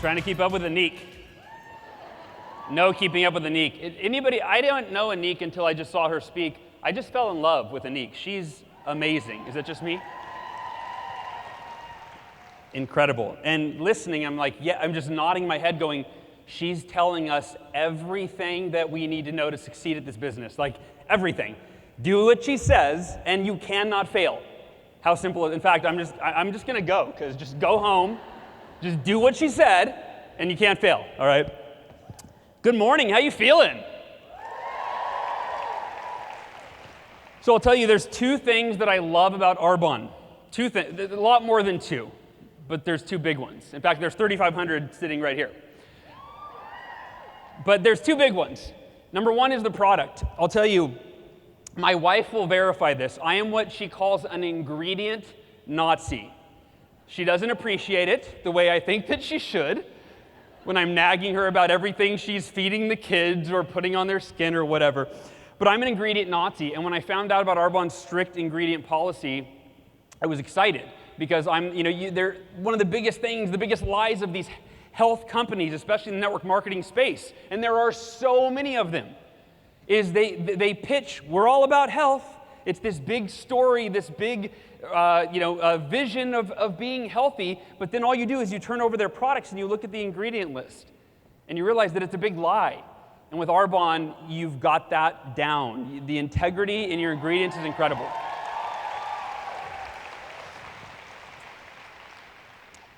Trying to keep up with Anik. No keeping up with Anik. Anybody, I didn't know Anik until I just saw her speak. I just fell in love with Anik. She's amazing. Is that just me? Incredible. And listening, I'm like, yeah, I'm just nodding my head going, she's telling us everything that we need to know to succeed at this business. Like, everything. Do what she says, and you cannot fail. How simple is it? In fact, I'm just going to go, because just go home, just do what she said, and you can't fail, all right? Good morning. How you feeling? So I'll tell you, there's two things that I love about Arbonne. Two things, a lot more than two, but there's two big ones. In fact, there's 3,500 sitting right here. But there's two big ones. Number one is the product. I'll tell you, my wife will verify this. I am what she calls an ingredient Nazi. She doesn't appreciate it the way I think that she should when I'm nagging her about everything she's feeding the kids or putting on their skin or whatever. But I'm an ingredient Nazi, and when I found out about Arbonne's strict ingredient policy, I was excited because they're one of the biggest things, the biggest lies of these health companies, especially in the network marketing space, and there are so many of them, is they pitch, we're all about health. It's this big story, this big vision of being healthy, but then all you do is you turn over their products and you look at the ingredient list, and you realize that it's a big lie. And with Arbonne, you've got that down. The integrity in your ingredients is incredible.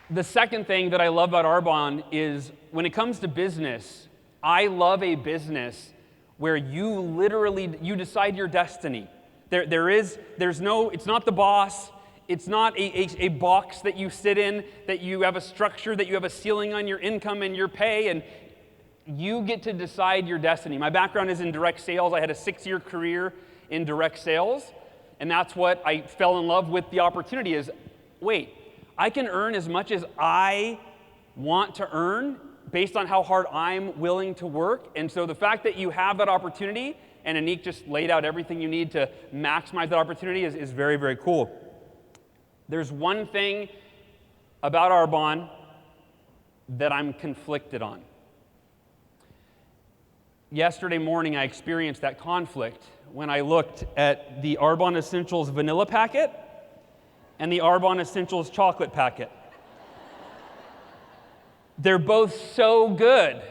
The second thing that I love about Arbonne is when it comes to business, I love a business where you decide your destiny. It's not the boss, it's not a box that you sit in, that you have a structure, that you have a ceiling on your income and your pay, and you get to decide your destiny. My background is in direct sales. I had a 6-year career in direct sales, and that's what I fell in love with. The opportunity is, wait, I can earn as much as I want to earn based on how hard I'm willing to work. And so the fact that you have that opportunity, and Anik just laid out everything you need to maximize that opportunity is very, very cool. There's one thing about Arbonne that I'm conflicted on. Yesterday morning, I experienced that conflict when I looked at the Arbonne Essentials vanilla packet and the Arbonne Essentials chocolate packet. They're both so good,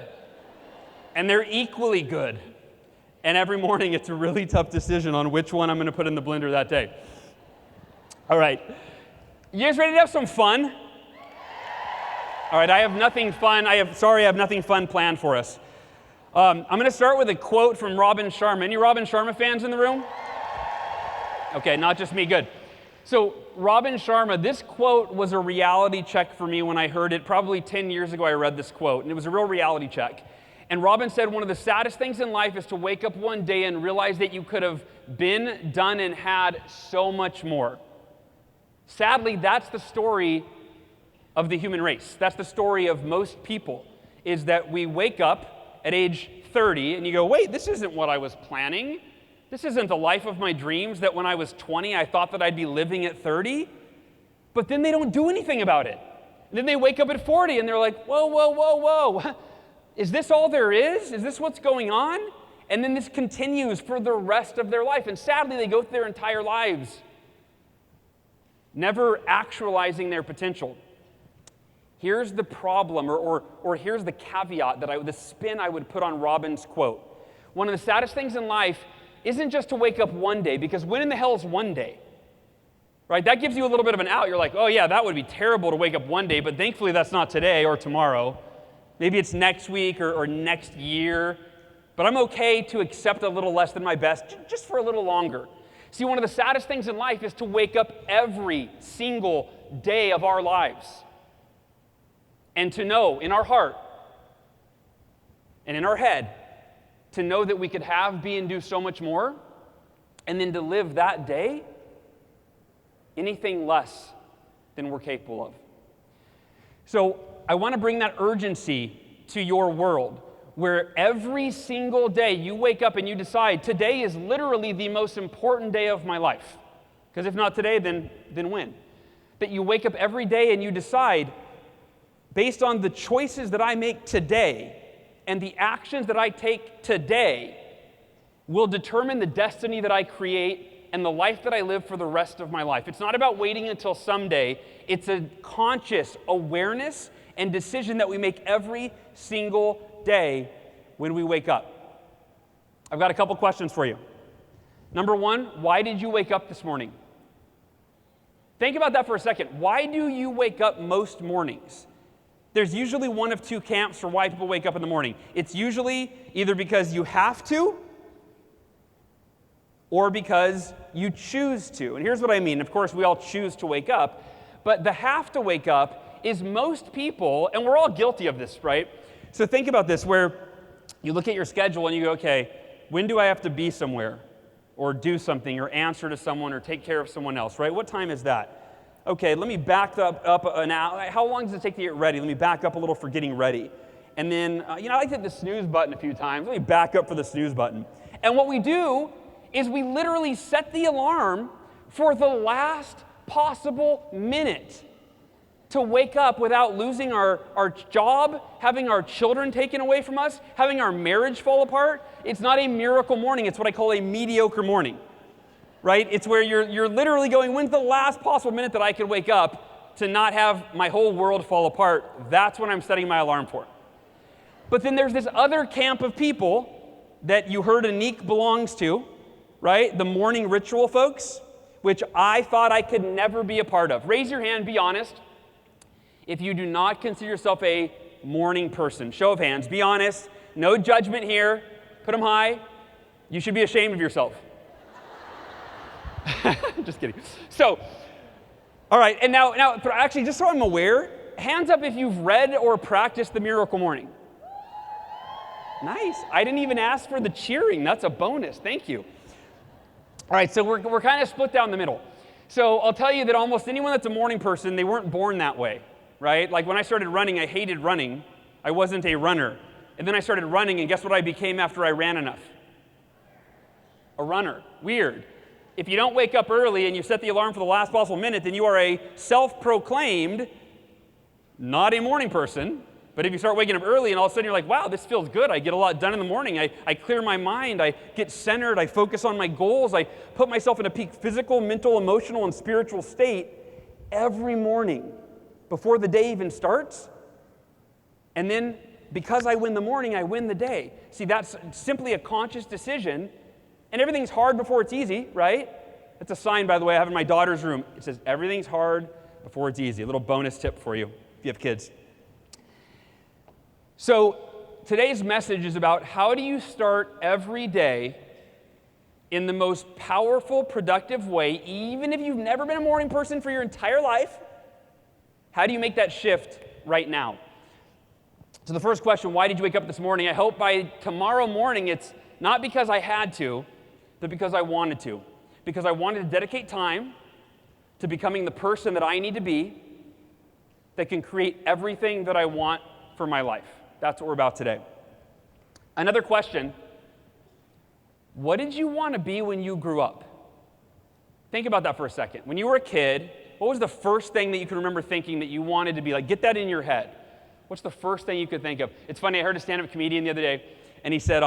and they're equally good. And every morning, it's a really tough decision on which one I'm going to put in the blender that day. All right. You guys ready to have some fun? All right, I have nothing fun planned for us. I'm going to start with a quote from Robin Sharma. Any Robin Sharma fans in the room? Okay, not just me, good. So Robin Sharma, this quote was a reality check for me when I heard it. Probably 10 years ago I read this quote, and it was a real reality check. And Robin said one of the saddest things in life is to wake up one day and realize that you could have been, done, and had so much more. Sadly, that's the story of the human race. That's the story of most people, is that we wake up at age 30, and you go, wait, this isn't what I was planning. This isn't the life of my dreams that when I was 20, I thought that I'd be living at 30. But then they don't do anything about it. And then they wake up at 40, and they're like, whoa, whoa, whoa, whoa. Is this all there is? Is this what's going on? And then this continues for the rest of their life. And sadly, they go through their entire lives never actualizing their potential. Here's the problem, or here's the caveat, the spin I would put on Robin's quote. One of the saddest things in life isn't just to wake up one day, because when in the hell is one day? Right? That gives you a little bit of an out. You're like, oh yeah, that would be terrible to wake up one day, but thankfully that's not today or tomorrow. Maybe it's next week or next year, but I'm okay to accept a little less than my best just for a little longer. See, one of the saddest things in life is to wake up every single day of our lives and to know in our heart and in our head, to know that we could have, be, and do so much more, and then to live that day anything less than we're capable of. So I want to bring that urgency to your world, where every single day you wake up and you decide, today is literally the most important day of my life. Because if not today, then when? That you wake up every day and you decide, based on the choices that I make today and the actions that I take today will determine the destiny that I create and the life that I live for the rest of my life. It's not about waiting until someday. It's a conscious awareness and decision that we make every single day when we wake up. I've got a couple questions for you. Number one, why did you wake up this morning? Think about that for a second. Why do you wake up most mornings? There's usually one of two camps for why people wake up in the morning. It's usually either because you have to or because you choose to. And here's what I mean. Of course, we all choose to wake up, but the have to wake up is most people, and we're all guilty of this, right? So think about this, where you look at your schedule and you go, okay, when do I have to be somewhere or do something or answer to someone or take care of someone else, right? What time is that? Okay, let me back up an hour. How long does it take to get ready? Let me back up a little for getting ready. And then, I like to hit the snooze button a few times. Let me back up for the snooze button. And what we do is we literally set the alarm for the last possible minute to wake up without losing our job, having our children taken away from us, having our marriage fall apart. It's not a miracle morning. It's what I call a mediocre morning, right? It's where you're literally going, when's the last possible minute that I could wake up to not have my whole world fall apart? That's when I'm setting my alarm for. But then there's this other camp of people that you heard Anik belongs to, right? The morning ritual folks, which I thought I could never be a part of. Raise your hand, be honest. If you do not consider yourself a morning person, show of hands, be honest. No judgment here. Put them high. You should be ashamed of yourself. Just kidding. So, all right, and now, actually, just so I'm aware, hands up if you've read or practiced the Miracle Morning. Nice. I didn't even ask for the cheering. That's a bonus. Thank you. All right, so we're kind of split down the middle. So I'll tell you that almost anyone that's a morning person, they weren't born that way, right? Like when I started running, I hated running. I wasn't a runner. And then I started running, and guess what I became after I ran enough? A runner. Weird. If you don't wake up early and you set the alarm for the last possible minute, then you are a self-proclaimed, not a morning person. But if you start waking up early and all of a sudden you're like, wow, this feels good. I get a lot done in the morning. I clear my mind. I get centered. I focus on my goals. I put myself in a peak physical, mental, emotional, and spiritual state every morning before the day even starts. And then because I win the morning, I win the day. See, that's simply a conscious decision. And everything's hard before it's easy, right? That's a sign, by the way, I have in my daughter's room. It says, everything's hard before it's easy. A little bonus tip for you if you have kids. So today's message is about how do you start every day in the most powerful, productive way, even if you've never been a morning person for your entire life. How do you make that shift right now? So the first question, why did you wake up this morning? I hope by tomorrow morning it's not because I had to, but because I wanted to. Because I wanted to dedicate time to becoming the person that I need to be that can create everything that I want for my life. That's what we're about today. Another question, what did you want to be when you grew up? Think about that for a second. When you were a kid, what was the first thing that you can remember thinking that you wanted to be? Like, get that in your head. What's the first thing you could think of? It's funny, I heard a stand-up comedian the other day, and he said,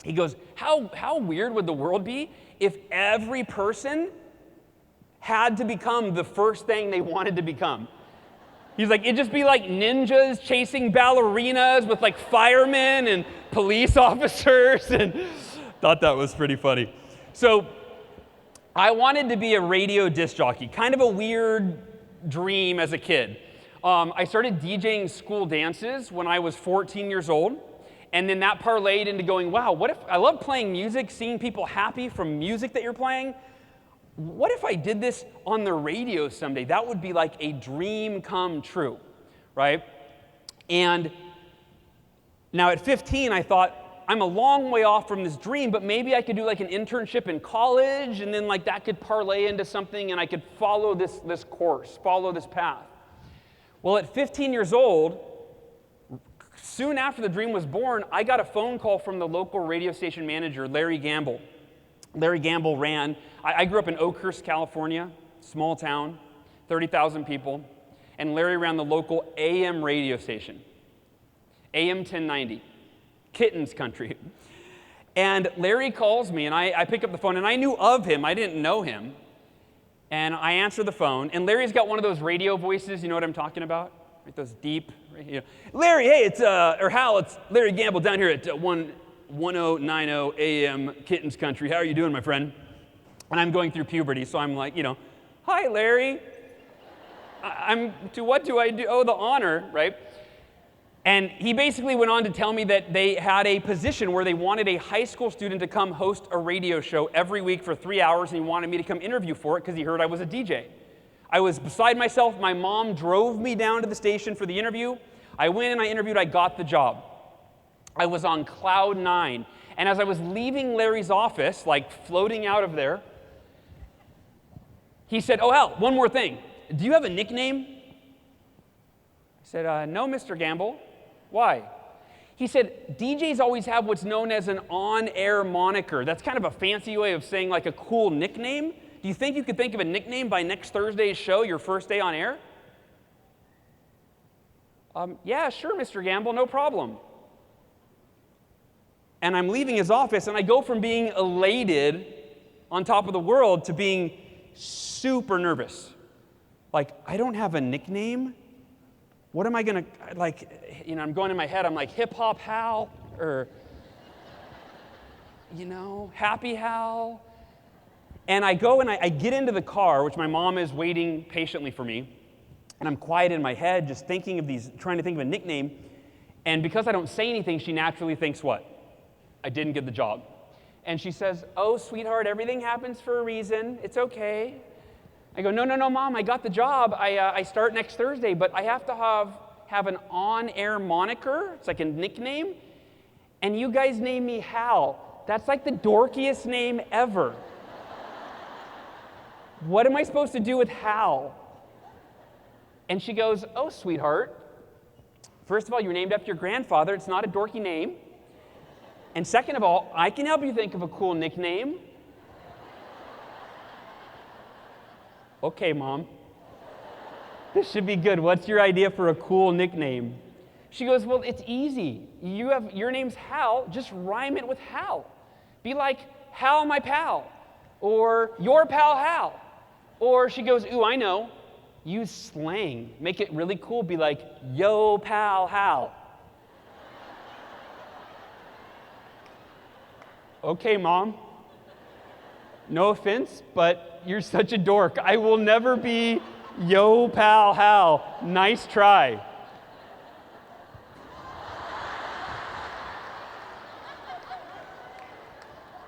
he goes, how weird would the world be if every person had to become the first thing they wanted to become? He's like, it'd just be like ninjas chasing ballerinas with like firemen and police officers, and thought that was pretty funny. So I wanted to be a radio disc jockey, kind of a weird dream as a kid. I started DJing school dances when I was 14 years old, and then that parlayed into going, wow, what if I love playing music, seeing people happy from music that you're playing. What if I did this on the radio someday? That would be like a dream come true, right? And now at 15, I thought, I'm a long way off from this dream, but maybe I could do like an internship in college, and then like that could parlay into something, and I could follow this course, follow this path. Well, at 15 years old, soon after the dream was born, I got a phone call from the local radio station manager, Larry Gamble. Larry Gamble ran, I grew up in Oakhurst, California, small town, 30,000 people. and Larry ran the local AM radio station, AM 1090, Kittens Country. And Larry calls me, and I pick up the phone, and I knew of him. I didn't know him. And I answer the phone, and Larry's got one of those radio voices. You know what I'm talking about? Like those deep, Larry, hey, or Hal, it's Larry Gamble down here at 1090 AM Kittens Country. How are you doing, my friend? And I'm going through puberty, so I'm like, hi, Larry. To what do I do? Oh, the honor, right? And he basically went on to tell me that they had a position where they wanted a high school student to come host a radio show every week for 3 hours, and he wanted me to come interview for it because he heard I was a DJ. I was beside myself. My mom drove me down to the station for the interview. I went and I interviewed. I got the job. I was on cloud 9. And as I was leaving Larry's office, like floating out of there, he said, oh, Hal, one more thing. Do you have a nickname? I said, no, Mr. Gamble. Why? He said, DJs always have what's known as an on-air moniker. That's kind of a fancy way of saying like a cool nickname. Do you think you could think of a nickname by next Thursday's show, your first day on air? Yeah, sure, Mr. Gamble, no problem. And I'm leaving his office, and I go from being elated on top of the world to being super nervous. Like, I don't have a nickname? What am I going to, I'm going in my head, I'm like, hip-hop Hal, or, Happy Hal. And I go and I get into the car, which my mom is waiting patiently for me, and I'm quiet in my head, just thinking of trying to think of a nickname. And because I don't say anything, she naturally thinks what? I didn't get the job. And she says, oh, sweetheart, everything happens for a reason. It's okay. I go, no, Mom, I got the job. I start next Thursday, but I have to have an on-air moniker. It's like a nickname. And you guys name me Hal. That's like the dorkiest name ever. What am I supposed to do with Hal? And she goes, oh, sweetheart, first of all, you're named after your grandfather. It's not a dorky name. And second of all, I can help you think of a cool nickname. Okay, Mom. This should be good. What's your idea for a cool nickname? She goes, well, it's easy. Your name's Hal. Just rhyme it with Hal. Be like, Hal, my pal. Or your pal, Hal. Or she goes, ooh, I know. Use slang. Make it really cool. Be like, yo, pal, Hal. Okay, Mom. No offense, but you're such a dork. I will never be yo, pal, Hal. Nice try.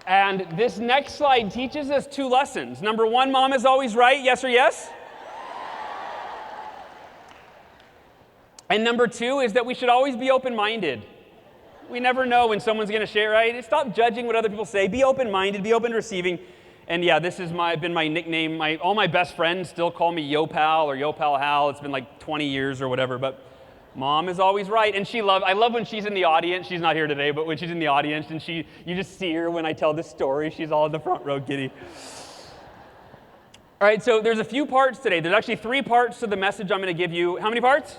And this next slide teaches us 2 lessons. Number 1, Mom is always right. Yes or yes? And number 2 is that we should always be open-minded. We never know when someone's going to share, right? Stop judging what other people say. Be open-minded. Be open to receiving. And yeah, this has been my nickname. All my best friends still call me Yo Pal or Yo Pal Hal. It's been like 20 years or whatever. But Mom is always right. And I love when she's in the audience. She's not here today, but when she's in the audience and you just see her when I tell this story. She's all in the front row, giddy. All right, so there's a few parts today. There's actually 3 parts to the message I'm going to give you. How many parts?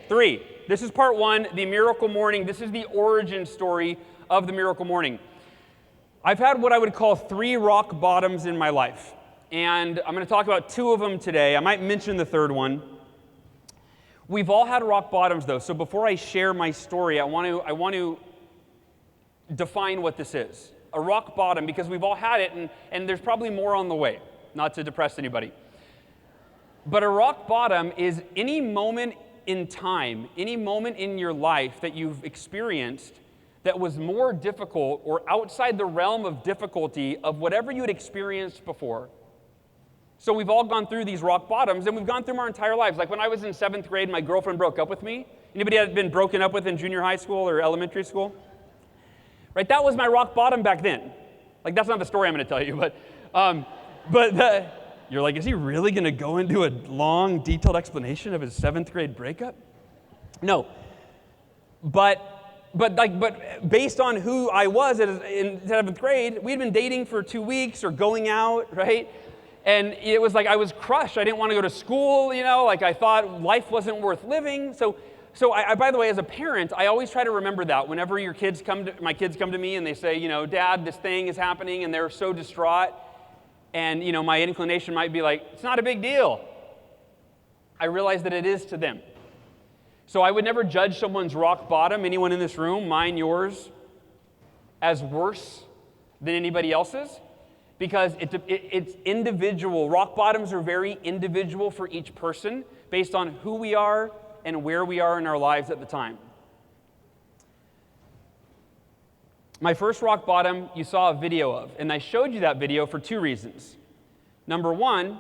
3. This is part 1, the miracle morning. This is the origin story of the miracle morning. I've had what I would call 3 rock bottoms in my life. And I'm going to talk about 2 of them today. I might mention the 3rd one. We've all had rock bottoms, though. So before I share my story, I want to define what this is. A rock bottom, because we've all had it, and there's probably more on the way, not to depress anybody. But a rock bottom is any moment in time, any moment in your life that you've experienced that was more difficult or outside the realm of difficulty of whatever you had experienced before. So we've all gone through these rock bottoms, and we've gone through them our entire lives. Like when I was in 7th grade, my girlfriend broke up with me. Anybody had been broken up with in junior high school or elementary school? Right, that was my rock bottom back then. Like that's not the story I'm going to tell you, but you're like, is he really going to go into a long, detailed explanation of his 7th grade breakup? No, but based on who I was in 7th grade, we'd been dating for 2 weeks or going out, right? And it was like I was crushed. I didn't want to go to school, like I thought life wasn't worth living. So I, by the way, as a parent, I always try to remember that whenever my kids come to me and they say, Dad, this thing is happening, and they're so distraught. And, my inclination might be like, it's not a big deal. I realize that it is to them. So I would never judge someone's rock bottom, anyone in this room, mine, yours, as worse than anybody else's, because it's individual. Rock bottoms are very individual for each person based on who we are and where we are in our lives at the time. My first rock bottom you saw a video of, and I showed you that video for two reasons. Number one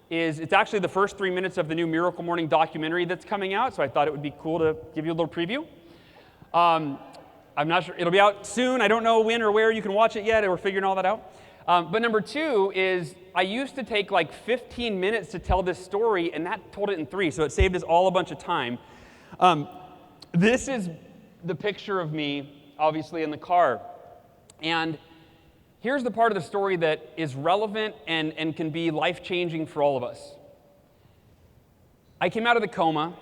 is it's actually the first 3 minutes of the new Miracle Morning documentary that's coming out, so I thought it would be cool to give you a little preview. I'm not sure, it'll be out soon. I don't know when or where you can watch it yet. We're figuring all that out. But number two is I used to take like 15 minutes to tell this story, and that told it in 3, so it saved us all a bunch of time. This is the picture of me, obviously, in the car. And here's the part of the story that is relevant and can be life-changing for all of us. I came out of the coma,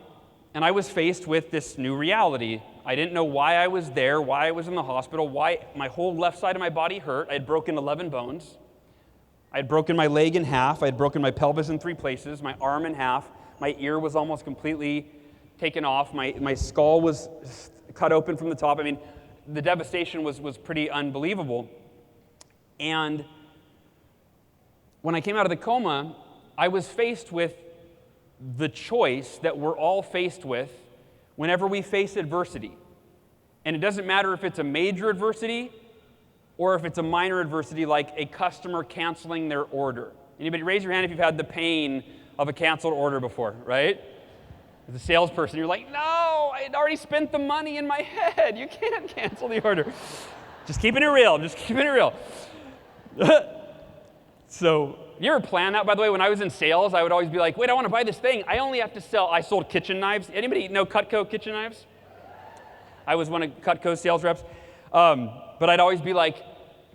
and I was faced with this new reality. I didn't know why I was there, why I was in the hospital, why my whole left side of my body hurt. I had broken 11 bones. I had broken my leg in half. I had broken my pelvis in 3 places, my arm in half. My ear was almost completely taken off. My skull was cut open from the top. I mean, the devastation was pretty unbelievable. And when I came out of the coma, I was faced with the choice that we're all faced with whenever we face adversity. And it doesn't matter if it's a major adversity or if it's a minor adversity like a customer canceling their order. Anybody raise your hand if you've had the pain of a canceled order before, right? As a salesperson, you're like, no, I had already spent the money in my head. You can't cancel the order. Just keeping it real, just keeping it real. So, you ever plan that? By the way, when I was in sales, I would always be like, wait, I want to buy this thing. I only have to sell, I sold kitchen knives. Anybody know Cutco kitchen knives? I was one of Cutco's sales reps. But I'd always be like,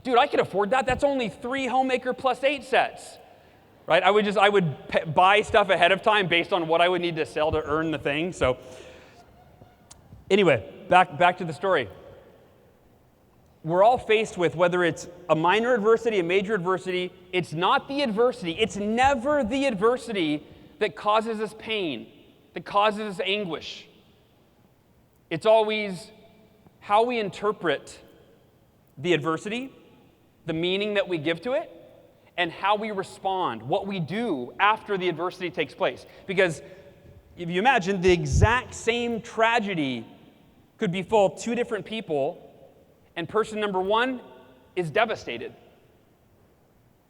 dude, I could afford that. That's only 3 Homemaker plus 8 sets. Right? I would buy stuff ahead of time based on what I would need to sell to earn the thing. So anyway, back to the story. We're all faced with whether it's a minor adversity, a major adversity. It's not the adversity. It's never the adversity that causes us pain, that causes us anguish. It's always how we interpret the adversity, the meaning that we give to it, and how we respond, what we do after the adversity takes place. Because if you imagine, the exact same tragedy could befall 2 different people, and person number 1 is devastated.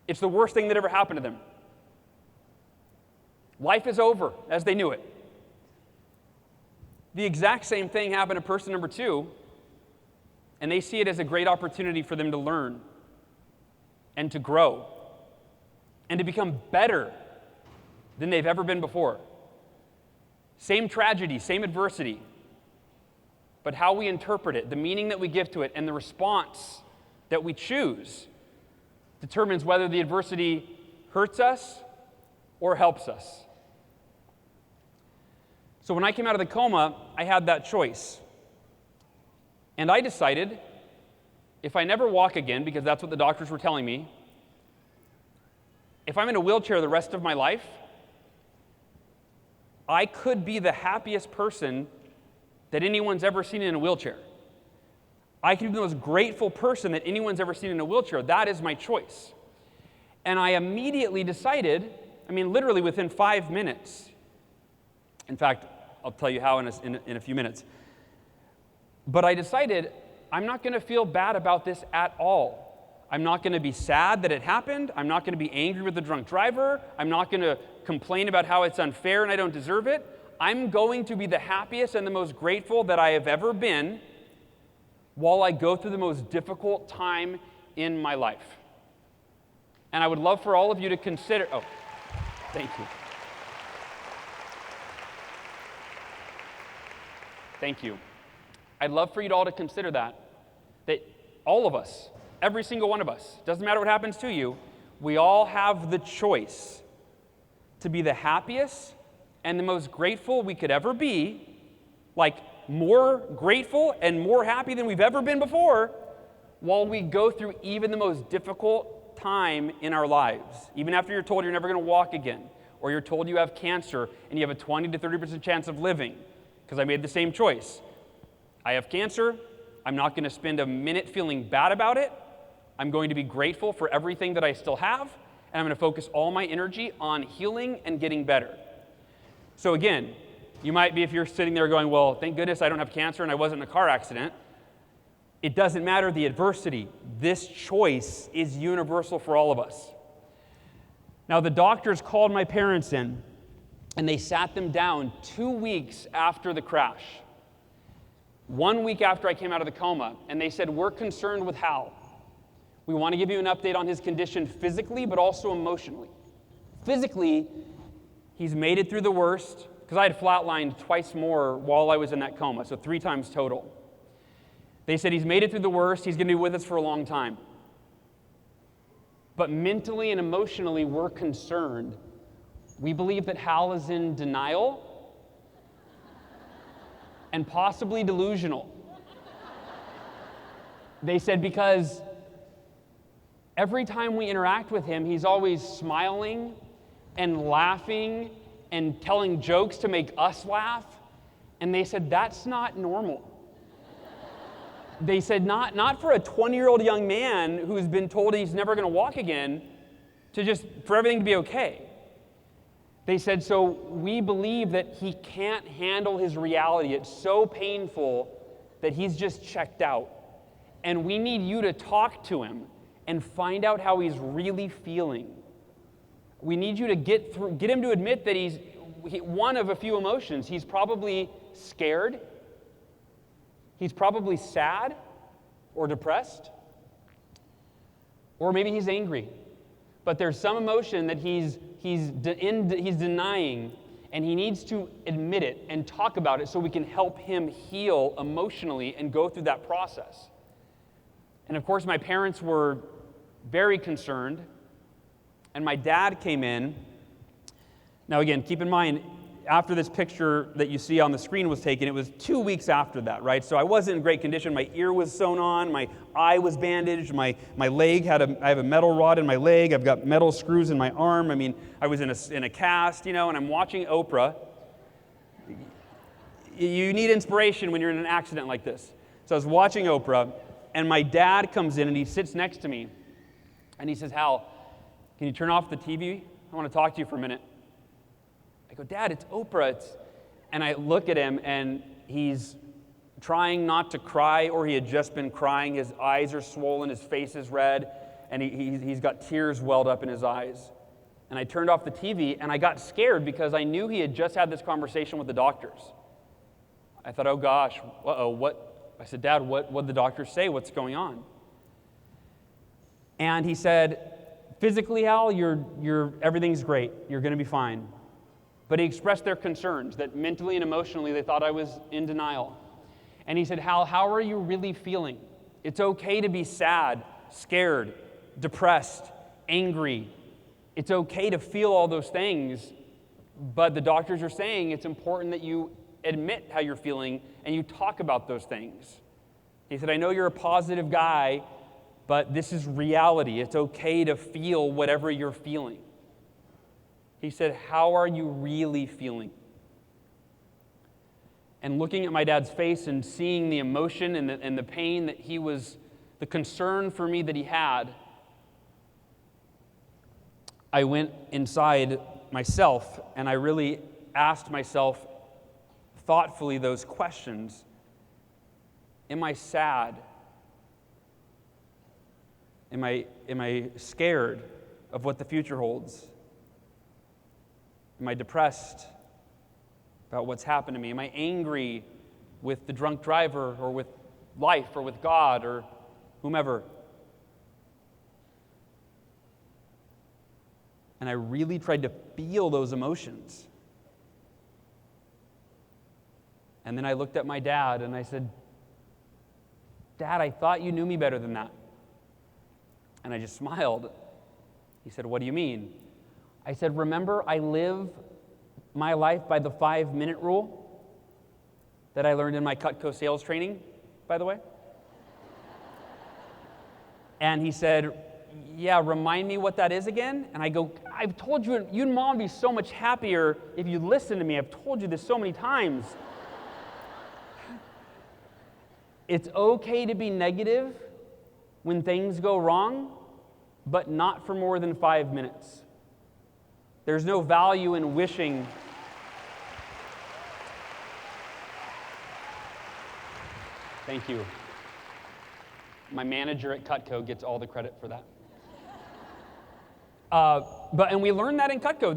It's the worst thing that ever happened to them. Life is over as they knew it. The exact same thing happened to person number 2, and they see it as a great opportunity for them to learn and to grow and to become better than they've ever been before. Same tragedy, same adversity, but how we interpret it, the meaning that we give to it, and the response that we choose determines whether the adversity hurts us or helps us. So when I came out of the coma, I had that choice. And I decided, if I never walk again, because that's what the doctors were telling me, if I'm in a wheelchair the rest of my life, I could be the happiest person that anyone's ever seen in a wheelchair. I could be the most grateful person that anyone's ever seen in a wheelchair. That is my choice. And I immediately decided, literally within 5 minutes. In fact, I'll tell you how in a few minutes. But I decided I'm not going to feel bad about this at all. I'm not going to be sad that it happened. I'm not going to be angry with the drunk driver. I'm not going to complain about how it's unfair and I don't deserve it. I'm going to be the happiest and the most grateful that I have ever been while I go through the most difficult time in my life. And I would love for all of you to consider, thank you. Thank you. I'd love for you all to consider that all of us, every single one of us, doesn't matter what happens to you, we all have the choice to be the happiest and the most grateful we could ever be, like more grateful and more happy than we've ever been before, while we go through even the most difficult time in our lives. Even after you're told you're never going to walk again, or you're told you have cancer and you have a 20 to 30% chance of living, because I made the same choice. I have cancer. I'm not going to spend a minute feeling bad about it. I'm going to be grateful for everything that I still have, and I'm going to focus all my energy on healing and getting better. So again, you might be, if you're sitting there going, well, thank goodness I don't have cancer and I wasn't in a car accident. It doesn't matter the adversity. This choice is universal for all of us. Now, the doctors called my parents in, and they sat them down 2 weeks after the crash. 1 week after I came out of the coma, and they said, we're concerned with Hal. We want to give you an update on his condition physically, but also emotionally. Physically, he's made it through the worst, because I had flatlined twice more while I was in that coma, so 3 times total. They said he's made it through the worst, he's going to be with us for a long time. But mentally and emotionally, we're concerned. We believe that Hal is in denial and possibly delusional. They said because every time we interact with him, he's always smiling and laughing and telling jokes to make us laugh. And they said, that's not normal. They said, not for a 20-year-old young man who's been told he's never going to walk again, for everything to be okay. They said, so we believe that he can't handle his reality. It's so painful that he's just checked out. And we need you to talk to him and find out how he's really feeling. We need you to get him to admit that he's one of a few emotions. He's probably scared. He's probably sad or depressed. Or maybe he's angry. But there's some emotion that he's denying, and he needs to admit it and talk about it so we can help him heal emotionally and go through that process. And of course, my parents were very concerned, and my dad came in. Now again, keep in mind, after this picture that you see on the screen was taken, it was 2 weeks after that, right? So I wasn't in great condition. My ear was sewn on, my eye was bandaged, my leg I have a metal rod in my leg, I've got metal screws in my arm. I mean, I was in a cast, and I'm watching Oprah. You need inspiration when you're in an accident like this. So I was watching Oprah, and my dad comes in and he sits next to me, and he says, Hal, can you turn off the TV? I want to talk to you for a minute. I go, Dad, it's Oprah. And I look at him, and he's trying not to cry, or he had just been crying. His eyes are swollen, his face is red, and he's got tears welled up in his eyes. And I turned off the TV, and I got scared because I knew he had just had this conversation with the doctors. I thought, oh gosh, what? I said, Dad, what did the doctors say? What's going on? And he said, physically, Hal, everything's great. You're going to be fine. But he expressed their concerns that mentally and emotionally they thought I was in denial. And he said, Hal, how are you really feeling? It's okay to be sad, scared, depressed, angry. It's okay to feel all those things, but the doctors are saying it's important that you admit how you're feeling and you talk about those things. He said, I know you're a positive guy, but this is reality. It's okay to feel whatever you're feeling. He said, how are you really feeling? And looking at my dad's face and seeing the emotion and the pain that the concern for me that he had, I went inside myself and I really asked myself thoughtfully those questions. Am I sad? Am I scared of what the future holds? Am I depressed about what's happened to me? Am I angry with the drunk driver or with life or with God or whomever? And I really tried to feel those emotions. And then I looked at my dad and I said, Dad, I thought you knew me better than that. And I just smiled. He said, what do you mean? I said, remember, I live my life by the 5-minute rule that I learned in my Cutco sales training, by the way. And he said, yeah, remind me what that is again. And I go, I've told you, you and Mom would be so much happier if you listen to me. I've told you this so many times. It's okay to be negative when things go wrong, but not for more than 5 minutes. There's no value in wishing. Thank you. My manager at Cutco gets all the credit for that. And we learned that in Cutco,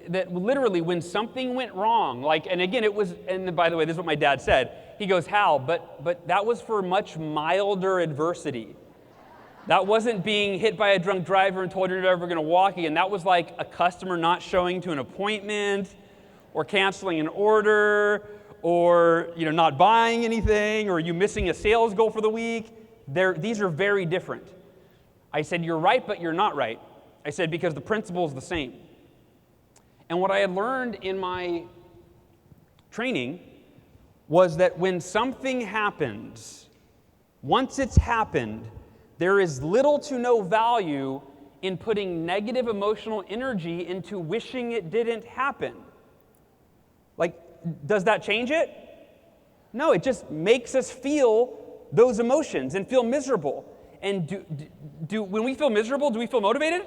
that literally when something went wrong, and again, it was, and by the way, this is what my dad said. He goes, Hal, but that was for much milder adversity. That wasn't being hit by a drunk driver and told you're never going to walk again. That was like a customer not showing to an appointment, or canceling an order, or not buying anything, or you missing a sales goal for the week. These are very different. I said, you're right, but you're not right. I said, because the principle is the same. And what I had learned in my training was that when something happens, once it's happened, there is little to no value in putting negative emotional energy into wishing it didn't happen. Does that change it? No, it just makes us feel those emotions and feel miserable. And when we feel miserable, do we feel motivated?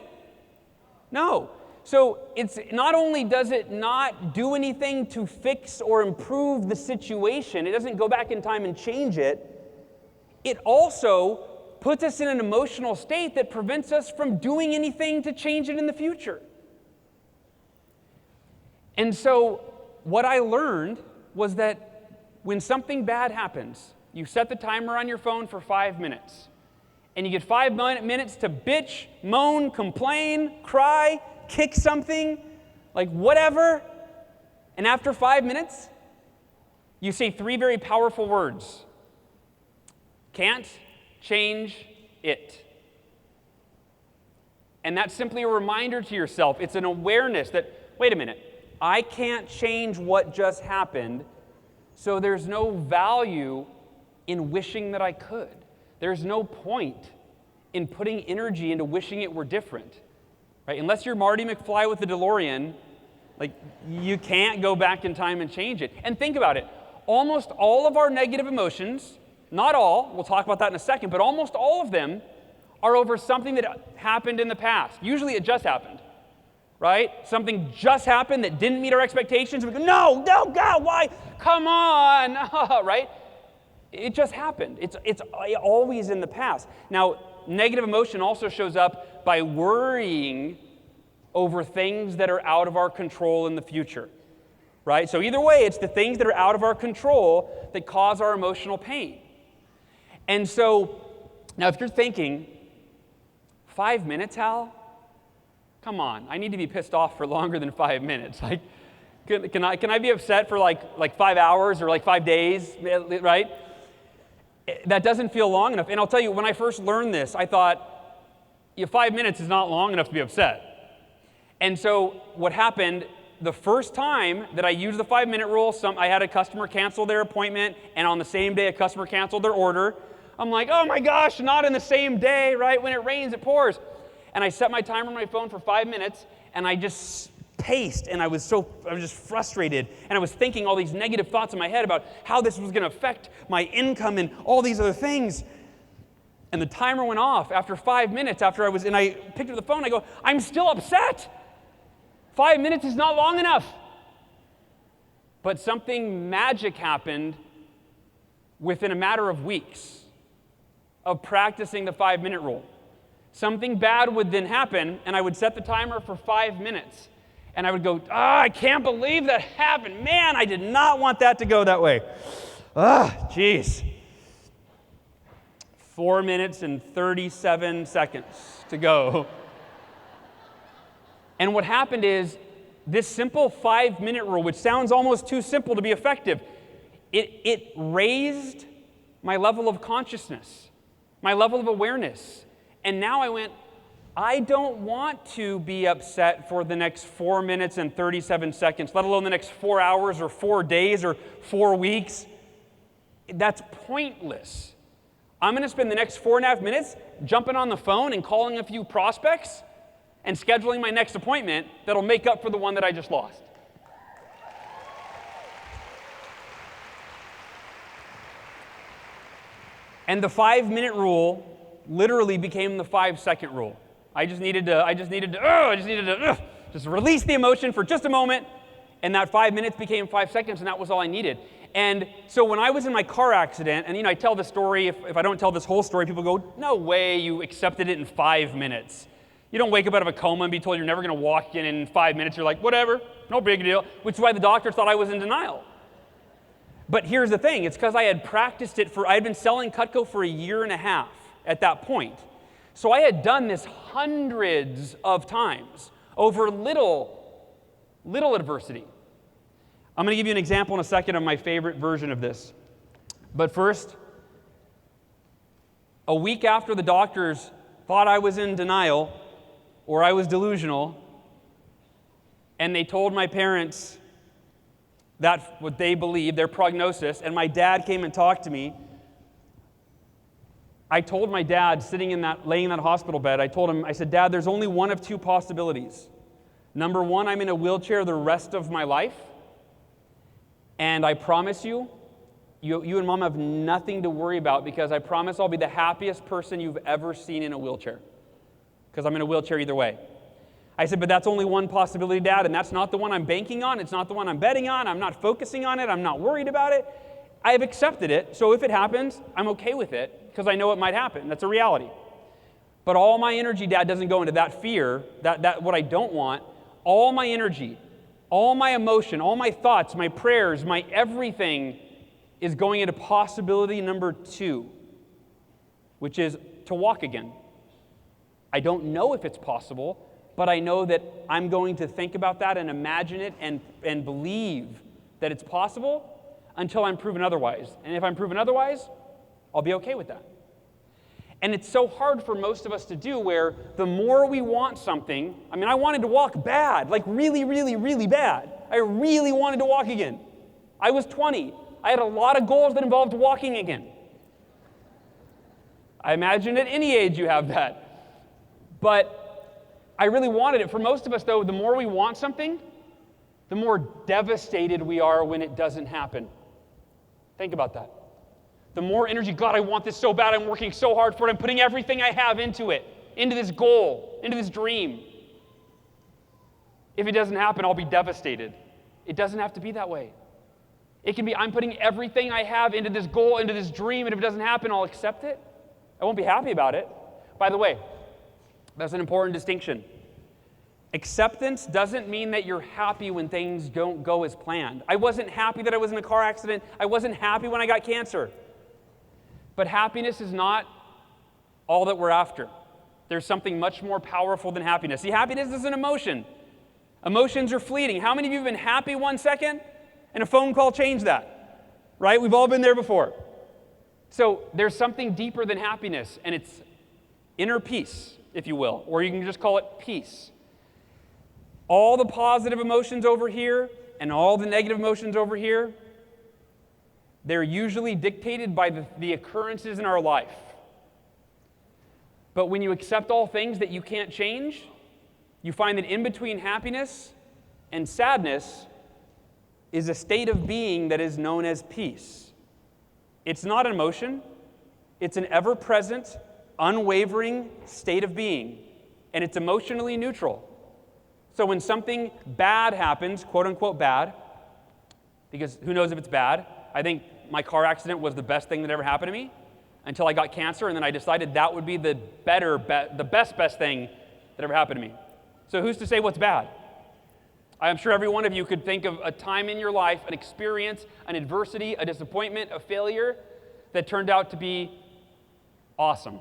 No. So it's not only does it not do anything to fix or improve the situation, it doesn't go back in time and change it, it also puts us in an emotional state that prevents us from doing anything to change it in the future. And so what I learned was that when something bad happens, you set the timer on your phone for 5 minutes, and you get 5 minutes to bitch, moan, complain, cry, kick something, whatever. And after 5 minutes, you say 3 very powerful words. Can't change it. And that's simply a reminder to yourself. It's an awareness that, wait a minute, I can't change what just happened, so there's no value in wishing that I could. There's no point in putting energy into wishing it were different, right? Unless you're Marty McFly with the DeLorean, you can't go back in time and change it. And think about it. Almost all of our negative emotions, not all, we'll talk about that in a second, but almost all of them are over something that happened in the past. Usually it just happened, right? Something just happened that didn't meet our expectations. We go, no, God, why? Come on, right? It just happened. It's always in the past. Now, negative emotion also shows up by worrying over things that are out of our control in the future, right? So either way, it's the things that are out of our control that cause our emotional pain. And so, now if you're thinking, 5 minutes, Hal? Come on, I need to be pissed off for longer than 5 minutes. Can I be upset for like 5 hours or 5 days, right? That doesn't feel long enough. And I'll tell you, when I first learned this, I thought, 5 minutes is not long enough to be upset. And so what happened, the first time that I used the 5-minute rule, I had a customer cancel their appointment, and on the same day a customer canceled their order. I'm like, oh my gosh, not in the same day, right? When it rains, it pours. And I set my timer on my phone for 5 minutes, and I just paced, and I was just frustrated, and I was thinking all these negative thoughts in my head about how this was going to affect my income and all these other things. And the timer went off after 5 minutes and I picked up the phone, I go, I'm still upset. 5 minutes is not long enough. But something magic happened within a matter of weeks of practicing the 5-minute rule. Something bad would then happen, and I would set the timer for 5 minutes. And I would go, I can't believe that happened. Man, I did not want that to go that way. Jeez. 4 minutes and 37 seconds to go. And what happened is, this simple 5-minute rule, which sounds almost too simple to be effective, it raised my level of consciousness, my level of awareness. And now I went, I don't want to be upset for the next 4 minutes and 37 seconds, let alone the next 4 hours or 4 days or 4 weeks. That's pointless. I'm going to spend the next 4.5 minutes jumping on the phone and calling a few prospects and scheduling my next appointment that'll make up for the one that I just lost. And the 5-minute rule literally became the 5-second rule. I just needed to just release the emotion for just a moment, and that 5 minutes became 5 seconds, and that was all I needed. And so when I was in my car accident, and I tell the story, if I don't tell this whole story, people go, no way, you accepted it in 5 minutes. You don't wake up out of a coma and be told you're never going to walk in 5 minutes. You're like, whatever, no big deal, which is why the doctor thought I was in denial. But here's the thing, it's because I had practiced it I had been selling Cutco for 1.5 years at that point. So I had done this hundreds of times over little adversity. I'm going to give you an example in a second of my favorite version of this. But first, a week after the doctors thought I was in denial or I was delusional, and they told my parents that what they believed, their prognosis, and my dad came and talked to me, I told my dad, laying in that hospital bed, I said, Dad, there's only one of two possibilities. Number one, I'm in a wheelchair the rest of my life, and I promise you and Mom have nothing to worry about, because I promise I'll be the happiest person you've ever seen in a wheelchair, because I'm in a wheelchair either way. I said, but that's only one possibility, Dad, and that's not the one I'm banking on. It's not the one I'm betting on. I'm not focusing on it. I'm not worried about it. I have accepted it, so if it happens, I'm okay with it, because I know it might happen. That's a reality. But all my energy, Dad, doesn't go into that fear, that what I don't want. All my energy, all my emotion, all my thoughts, my prayers, my everything is going into possibility number 2, which is to walk again. I don't know if it's possible, but I know that I'm going to think about that and imagine it and believe that it's possible until I'm proven otherwise. And if I'm proven otherwise, I'll be okay with that. And it's so hard for most of us to do, where the more we want something, I wanted to walk bad, like really, really, really bad. I really wanted to walk again. I was 20. I had a lot of goals that involved walking again. I imagine at any age you have that. But I really wanted it. For most of us, though, the more we want something, the more devastated we are when it doesn't happen. Think about that. The more energy, God, I want this so bad, I'm working so hard for it, I'm putting everything I have into it, into this goal, into this dream. If it doesn't happen, I'll be devastated. It doesn't have to be that way. It can be, I'm putting everything I have into this goal, into this dream, and if it doesn't happen, I'll accept it. I won't be happy about it. By the way, that's an important distinction. Acceptance doesn't mean that you're happy when things don't go as planned. I wasn't happy that I was in a car accident. I wasn't happy when I got cancer. But happiness is not all that we're after. There's something much more powerful than happiness. See, happiness is an emotion. Emotions are fleeting. How many of you have been happy 1 second and a phone call changed that? Right? We've all been there before. So there's something deeper than happiness, and it's inner peace, if you will, or you can just call it peace. All the positive emotions over here and all the negative emotions over here, they're usually dictated by the occurrences in our life. But when you accept all things that you can't change, you find that in between happiness and sadness is a state of being that is known as peace. It's not an emotion. It's an ever-present, unwavering state of being, and it's emotionally neutral. So when something bad happens, quote unquote bad, because who knows if it's bad, I think my car accident was the best thing that ever happened to me until I got cancer, and then I decided that would be the best thing that ever happened to me. So who's to say what's bad? I'm sure every one of you could think of a time in your life, an experience, an adversity, a disappointment, a failure that turned out to be awesome.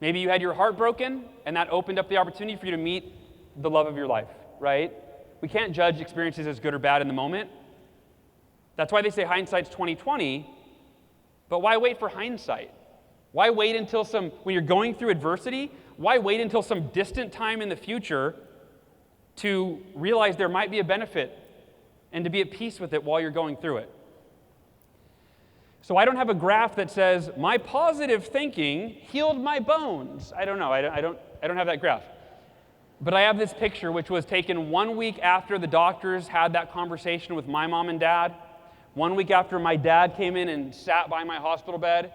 Maybe you had your heart broken, and that opened up the opportunity for you to meet the love of your life, right? We can't judge experiences as good or bad in the moment. That's why they say hindsight's 20/20, but why wait for hindsight? Why wait until when you're going through adversity, Why wait until some distant time in the future to realize there might be a benefit and to be at peace with it while you're going through it? So I don't have a graph that says, my positive thinking healed my bones. I don't know. I don't have that graph. But I have this picture which was taken 1 week after the doctors had that conversation with my mom and dad, 1 week after my dad came in and sat by my hospital bed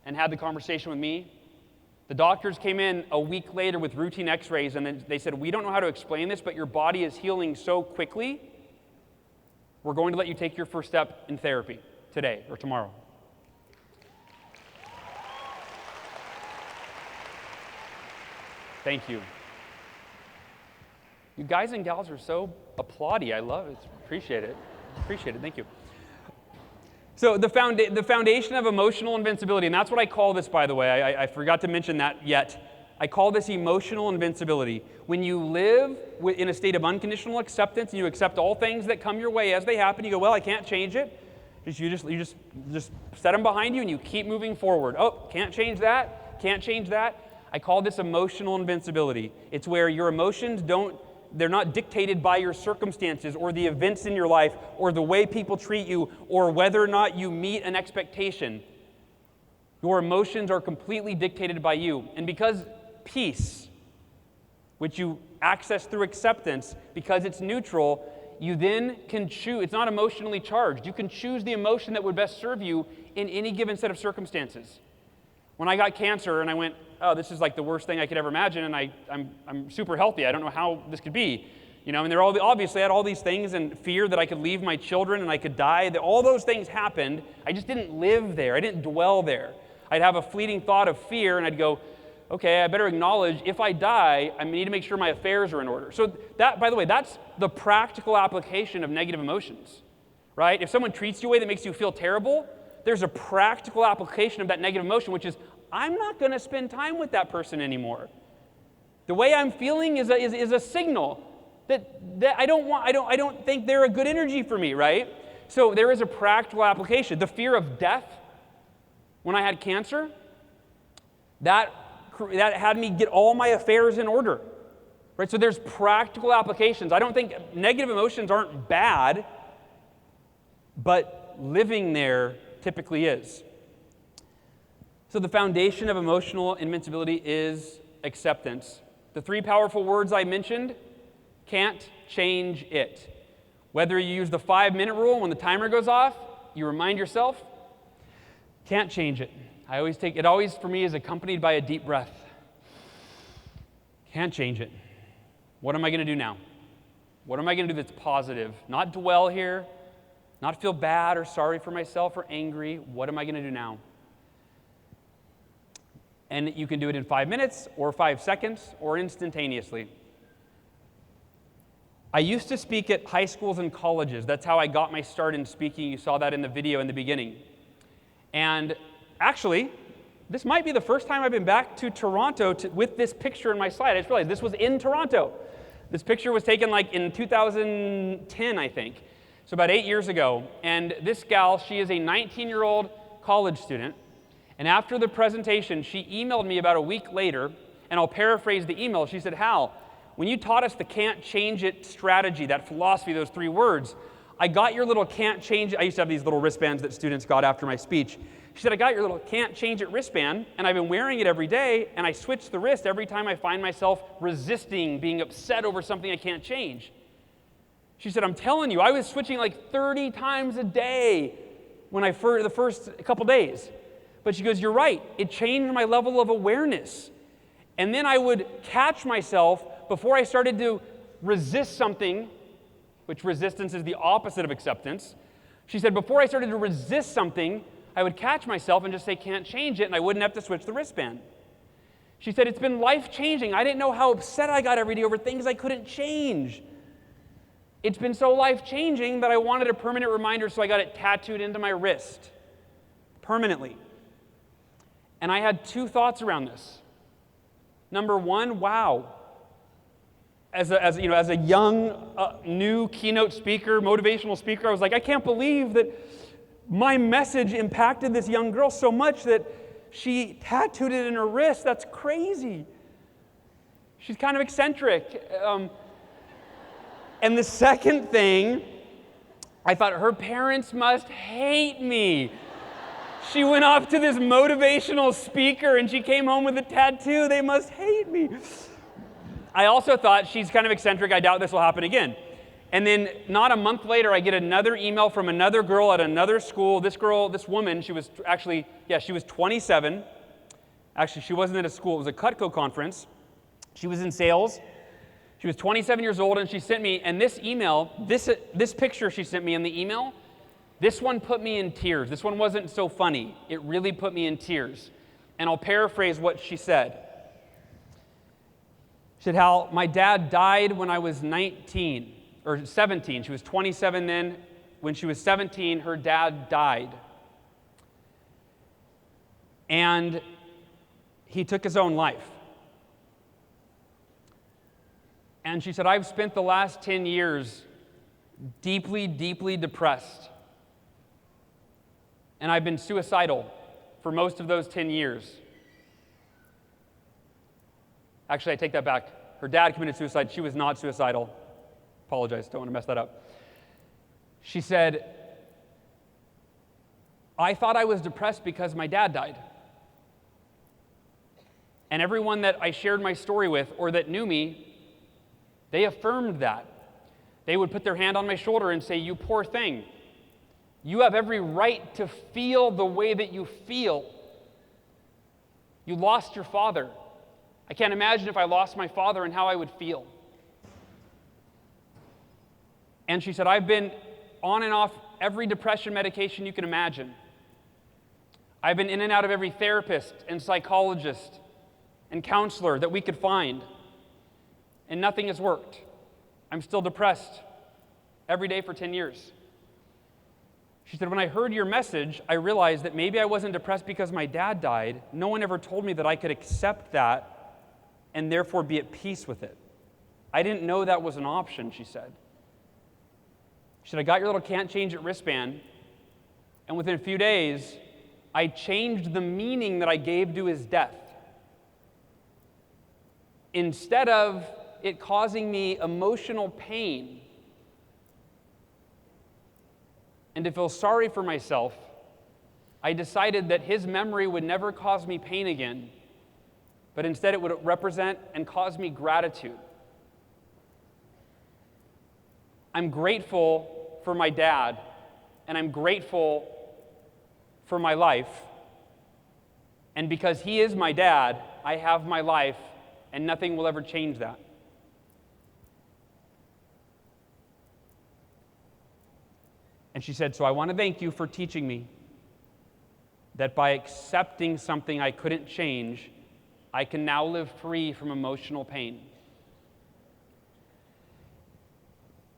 and had the conversation with me. The doctors came in a week later with routine x-rays, and then they said, we don't know how to explain this, but your body is healing so quickly, we're going to let you take your first step in therapy today or tomorrow. Thank you. You guys and gals are so applaudy. I love it. Appreciate it. Appreciate it. Thank you. So the foundation of emotional invincibility, and that's what I call this, by the way. I forgot to mention that yet. I call this emotional invincibility. When you live in a state of unconditional acceptance and you accept all things that come your way as they happen, you go, well, I can't change it. You just set them behind you and you keep moving forward. Oh, can't change that. Can't change that. I call this emotional invincibility. It's where your emotions they're not dictated by your circumstances or the events in your life or the way people treat you or whether or not you meet an expectation. Your emotions are completely dictated by you. And because peace, which you access through acceptance, because it's neutral, you then can choose. It's not emotionally charged. You can choose the emotion that would best serve you in any given set of circumstances. When I got cancer and I went, oh, this is like the worst thing I could ever imagine, and I'm super healthy. I don't know how this could be. And they're obviously I had all these things and fear that I could leave my children and I could die. All those things happened. I just didn't live there. I didn't dwell there. I'd have a fleeting thought of fear, and I'd go, okay, I better acknowledge if I die, I need to make sure my affairs are in order. So that, by the way, that's the practical application of negative emotions, right? If someone treats you a way that makes you feel terrible, there's a practical application of that negative emotion, which is, I'm not going to spend time with that person anymore. The way I'm feeling is a signal that I don't think they're a good energy for me, right? So there is a practical application. The fear of death, when I had cancer, that had me get all my affairs in order, right? So there's practical applications. I don't think negative emotions aren't bad, but living there typically is. So the foundation of emotional invincibility is acceptance. The three powerful words I mentioned, can't change it. Whether you use the 5-minute rule when the timer goes off, you remind yourself, can't change it. It always for me is accompanied by a deep breath. Can't change it. What am I going to do now? What am I going to do that's positive? Not dwell here, not feel bad or sorry for myself or angry. What am I going to do now? And you can do it in 5 minutes or 5 seconds or instantaneously. I used to speak at high schools and colleges. That's how I got my start in speaking. You saw that in the video in the beginning. And actually, this might be the first time I've been back to Toronto with this picture in my slide. I just realized this was in Toronto. This picture was taken like in 2010, I think. So about 8 years ago. And this gal, she is a 19-year-old college student. And after the presentation, she emailed me about a week later, and I'll paraphrase the email. She said, Hal, when you taught us the can't change it strategy, that philosophy, those 3 words, I got your little can't change it. I used to have these little wristbands that students got after my speech. She said, I got your little can't change it wristband, and I've been wearing it every day, and I switch the wrist every time I find myself resisting, being upset over something I can't change. She said, I'm telling you, I was switching like 30 times a day the first couple days. But she goes, you're right. It changed my level of awareness. And then I would catch myself before I started to resist something, which resistance is the opposite of acceptance. She said, before I started to resist something, I would catch myself and just say, can't change it, and I wouldn't have to switch the wristband. She said, it's been life-changing. I didn't know how upset I got every day over things I couldn't change. It's been so life-changing that I wanted a permanent reminder, so I got it tattooed into my wrist permanently. And I had 2 thoughts around this. Number 1, wow. As a young, new keynote speaker, motivational speaker, I was like, I can't believe that my message impacted this young girl so much that she tattooed it in her wrist. That's crazy. She's kind of eccentric. And the second thing, I thought, her parents must hate me. She went off to this motivational speaker and she came home with a tattoo. They must hate me. I also thought, she's kind of eccentric. I doubt this will happen again. And then not a month later, I get another email from another girl at another school. This woman, she was 27. Actually, she wasn't at a school. It was a Cutco conference. She was in sales. She was 27 years old, and she sent me, and this email, this picture she sent me in the email, this one put me in tears. This one wasn't so funny. It really put me in tears. And I'll paraphrase what she said. She said, Hal, my dad died when I was 19, or 17. She was 27 then. When she was 17, her dad died. And he took his own life. And she said, I've spent the last 10 years deeply, deeply depressed. And I've been suicidal for most of those 10 years. Actually, I take that back. Her dad committed suicide. She was not suicidal. Apologize, don't want to mess that up. She said, I thought I was depressed because my dad died. And everyone that I shared my story with or that knew me, they affirmed that. They would put their hand on my shoulder and say, you poor thing. You have every right to feel the way that you feel. You lost your father. I can't imagine if I lost my father and how I would feel. And she said, I've been on and off every depression medication you can imagine. I've been in and out of every therapist and psychologist and counselor that we could find. And nothing has worked. I'm still depressed every day for 10 years. She said, when I heard your message, I realized that maybe I wasn't depressed because my dad died. No one ever told me that I could accept that and therefore be at peace with it. I didn't know that was an option, she said. She said, I got your little can't change it wristband, and within a few days, I changed the meaning that I gave to his death. Instead of it causing me emotional pain and to feel sorry for myself, I decided that his memory would never cause me pain again, but instead it would represent and cause me gratitude. I'm grateful for my dad, and I'm grateful for my life. And because he is my dad, I have my life, and nothing will ever change that. And she said, so I want to thank you for teaching me that by accepting something I couldn't change, I can now live free from emotional pain.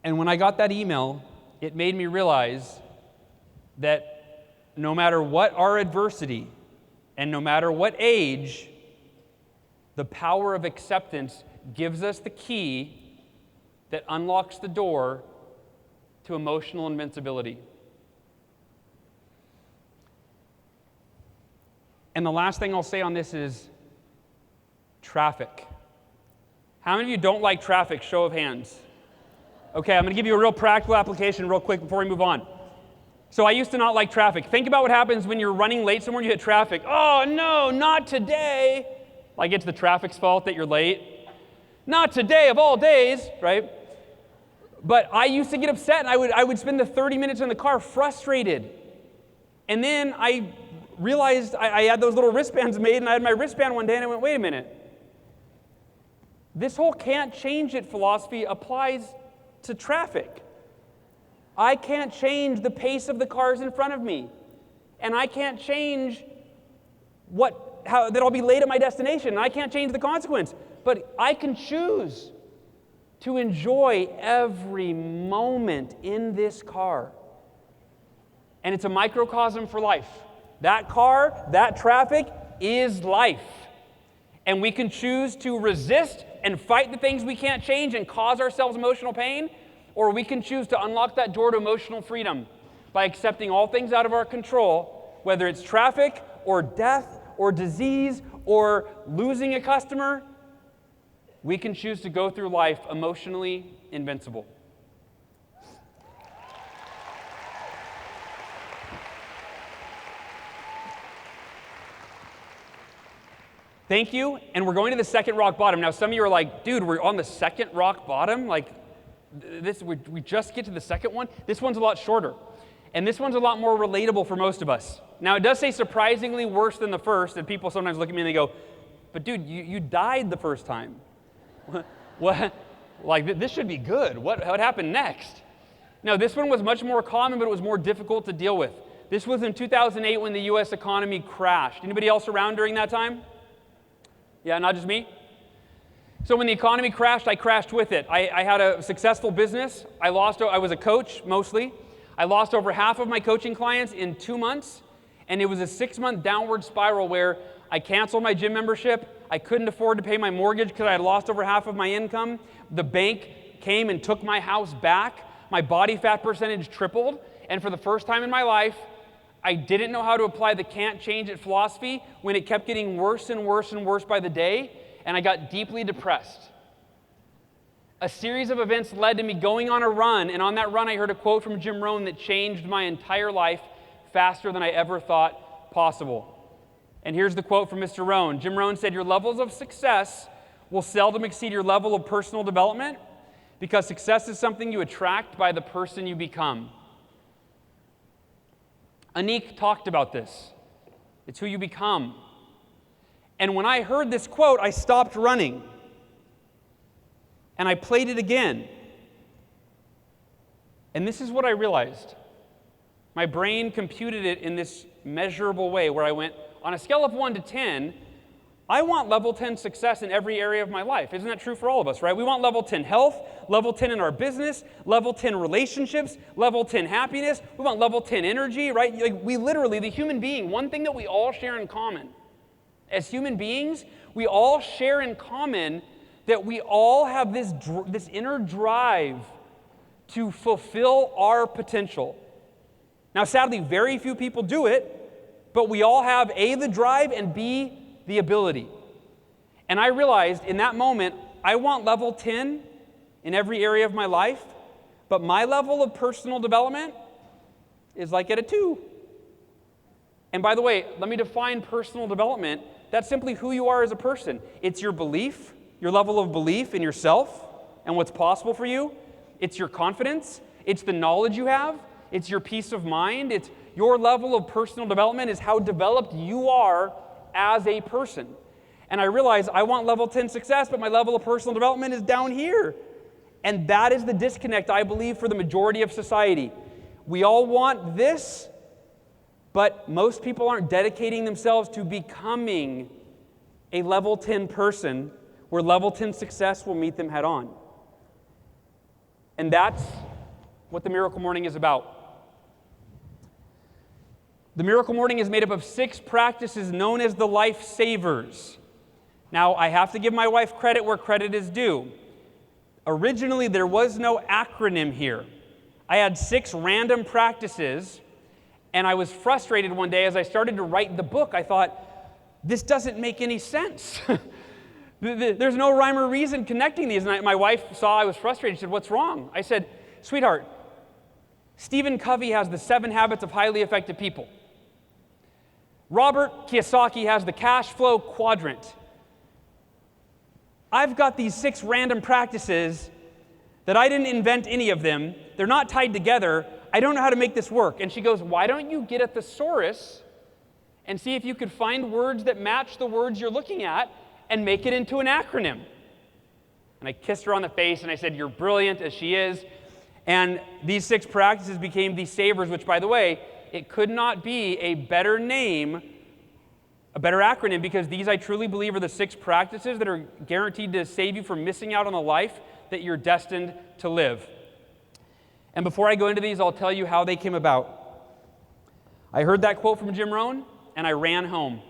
And when I got that email, it made me realize that no matter what our adversity and no matter what age, the power of acceptance gives us the key that unlocks the door to emotional invincibility. And the last thing I'll say on this is traffic. How many of you don't like traffic? Show of hands. Okay, I'm going to give you a real practical application real quick before we move on. So I used to not like traffic. Think about what happens when you're running late somewhere and you hit traffic. Oh no, not today. Like it's the traffic's fault that you're late. Not today of all days, right? But I used to get upset and I would spend the 30 minutes in the car frustrated. And then I realized I had those little wristbands made, and I had my wristband one day and I went, wait a minute. This whole can't change it philosophy applies to traffic. I can't change the pace of the cars in front of me. And I can't change that I'll be late at my destination. And I can't change the consequence. But I can choose to enjoy every moment in this car. And it's a microcosm for life. That car, that traffic is life. And we can choose to resist and fight the things we can't change and cause ourselves emotional pain, or we can choose to unlock that door to emotional freedom by accepting all things out of our control, whether it's traffic or death or disease or losing a customer. we can choose to go through life emotionally invincible. Thank you, and we're going to the second rock bottom. Now, some of you are like, dude, we're on the second rock bottom? Like, we just get to the second one? This one's a lot shorter, and this one's a lot more relatable for most of us. Now, it does say surprisingly worse than the first, and people sometimes look at me and they go, but dude, you died the first time. What? Like, this should be good. What happened next? No, this one was much more common, but it was more difficult to deal with. This was in 2008 when the U.S. economy crashed. Anybody else around during that time? Yeah, not just me? So when the economy crashed, I crashed with it. I had a successful business. I was a coach, mostly. I lost over half of my coaching clients in 2 months, and it was a 6-month downward spiral where I canceled my gym membership. I couldn't afford to pay my mortgage because I had lost over half of my income. The bank came and took my house back. My body fat percentage tripled, and for the first time in my life, I didn't know how to apply the can't change it philosophy when it kept getting worse and worse and worse by the day, and I got deeply depressed. A series of events led to me going on a run, and on that run I heard a quote from Jim Rohn that changed my entire life faster than I ever thought possible. And here's the quote from Mr. Rohn. Jim Rohn said, "Your levels of success will seldom exceed your level of personal development because success is something you attract by the person you become." Anik talked about this. It's who you become. And when I heard this quote, I stopped running. And I played it again. And this is what I realized. My brain computed it in this measurable way where I went, on a scale of 1 to 10, I want level 10 success in every area of my life. Isn't that true for all of us, right? We want level 10 health, level 10 in our business, level 10 relationships, level 10 happiness. We want level 10 energy, right? Like we literally, the human being, one thing that we all share in common, as human beings, we all share in common that we all have this inner drive to fulfill our potential. Now, sadly, very few people do it, but we all have A, the drive, and B, the ability. And I realized in that moment, I want level 10 in every area of my life, but my level of personal development is like at a 2. And by the way, let me define personal development. That's simply who you are as a person. It's your belief, your level of belief in yourself and what's possible for you. It's your confidence. It's the knowledge you have. It's your peace of mind. It's your level of personal development is how developed you are as a person. And I realized I want level 10 success, but my level of personal development is down here. And that is the disconnect, I believe, for the majority of society. We all want this, but most people aren't dedicating themselves to becoming a level 10 person where level 10 success will meet them head on. And that's what the Miracle Morning is about. The Miracle Morning is made up of 6 practices known as the Life Savers. Now, I have to give my wife credit where credit is due. Originally, there was no acronym here. I had 6 random practices, and I was frustrated one day as I started to write the book. I thought, this doesn't make any sense. There's no rhyme or reason connecting these. And my wife saw I was frustrated. She said, "What's wrong?" I said, "Sweetheart, Stephen Covey has the 7 Habits of Highly Effective People. Robert Kiyosaki has the cash flow quadrant. I've got these 6 random practices that I didn't invent any of them. They're not tied together. I don't know how to make this work." And she goes, "Why don't you get a thesaurus and see if you could find words that match the words you're looking at and make it into an acronym?" And I kissed her on the face and I said, "You're brilliant," as she is. And these 6 practices became the Savers, which, by the way, it could not be a better name, a better acronym, because these, I truly believe, are the 6 practices that are guaranteed to save you from missing out on the life that you're destined to live. And before I go into these, I'll tell you how they came about. I heard that quote from Jim Rohn, and I ran home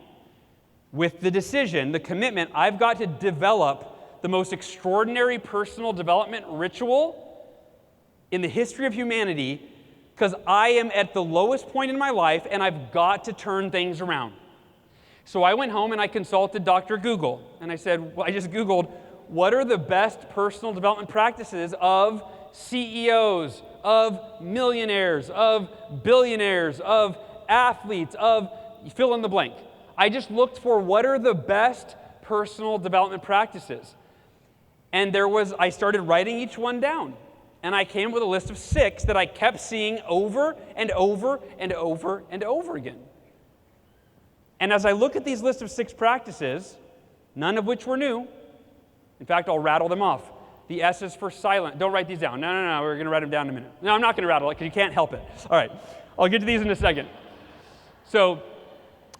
with the decision, the commitment, I've got to develop the most extraordinary personal development ritual in the history of humanity, because I am at the lowest point in my life and I've got to turn things around. So I went home and I consulted Dr. Google, and I said, well, I just Googled, what are the best personal development practices of CEOs, of millionaires, of billionaires, of athletes, of fill in the blank. I just looked for what are the best personal development practices. And I started writing each one down. And I came up with a list of 6 that I kept seeing over and over and over and over again. And as I look at these lists of 6 practices, none of which were new. In fact, I'll rattle them off. The S is for silent. Don't write these down. No. We're going to write them down in a minute. No, I'm not going to rattle it because you can't help it. All right. I'll get to these in a second. So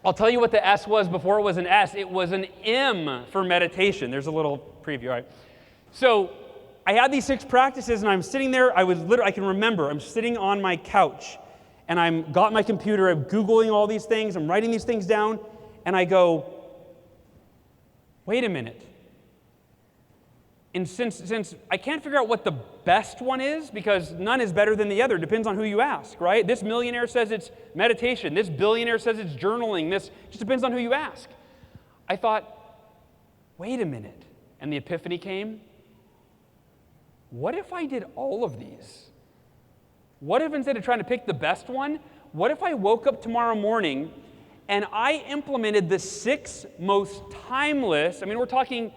I'll tell you what the S was before it was an S. It was an M for meditation. There's a little preview. All right. So I had these 6 practices, and I'm sitting there. I can remember. I'm sitting on my couch, and I'm got my computer. I'm Googling all these things. I'm writing these things down, and I go, wait a minute. And since I can't figure out what the best one is, because none is better than the other, depends on who you ask, right? This millionaire says it's meditation. This billionaire says it's journaling. This just depends on who you ask. I thought, wait a minute. And the epiphany came. What if I did all of these? What if instead of trying to pick the best one, what if I woke up tomorrow morning and I implemented the 6 most timeless, we're talking